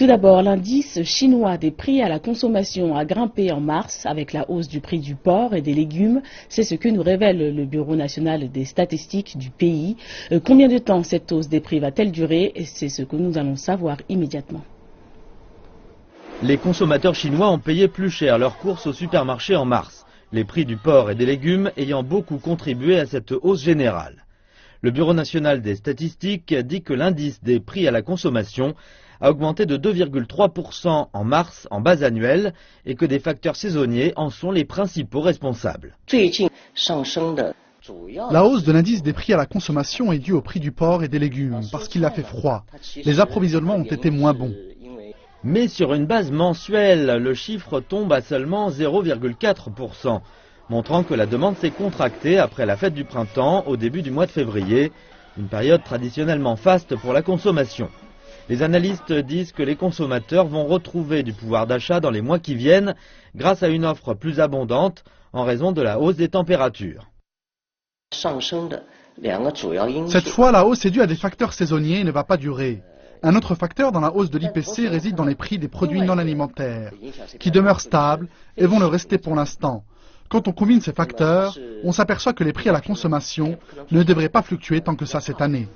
Tout d'abord, l'indice chinois des prix à la consommation a grimpé en mars avec la hausse du prix du porc et des légumes. C'est ce que nous révèle le Bureau national des statistiques du pays. Combien de temps cette hausse des prix va-t-elle durer? C'est ce que nous allons savoir immédiatement. Les consommateurs chinois ont payé plus cher leurs courses au supermarché en mars, les prix du porc et des légumes ayant beaucoup contribué à cette hausse générale. Le Bureau national des statistiques dit que l'indice des prix à la consommation a augmenté de 2,3% en mars en base annuelle et que des facteurs saisonniers en sont les principaux responsables. La hausse de l'indice des prix à la consommation est due au prix du porc et des légumes parce qu'il a fait froid. Les approvisionnements ont été moins bons. Mais sur une base mensuelle, le chiffre tombe à seulement 0,4%, montrant que la demande s'est contractée après la fête du printemps au début du mois de février, une période traditionnellement faste pour la consommation. Les analystes disent que les consommateurs vont retrouver du pouvoir d'achat dans les mois qui viennent grâce à une offre plus abondante en raison de la hausse des températures. Cette fois, la hausse est due à des facteurs saisonniers et ne va pas durer. Un autre facteur dans la hausse de l'IPC réside dans les prix des produits non alimentaires, qui demeurent stables et vont le rester pour l'instant. Quand on combine ces facteurs, on s'aperçoit que les prix à la consommation ne devraient pas fluctuer tant que ça cette année.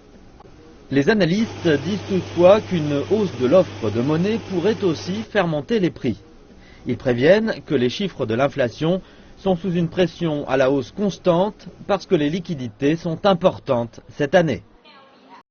Les analystes disent toutefois qu'une hausse de l'offre de monnaie pourrait aussi faire monter les prix. Ils préviennent que les chiffres de l'inflation sont sous une pression à la hausse constante parce que les liquidités sont importantes cette année.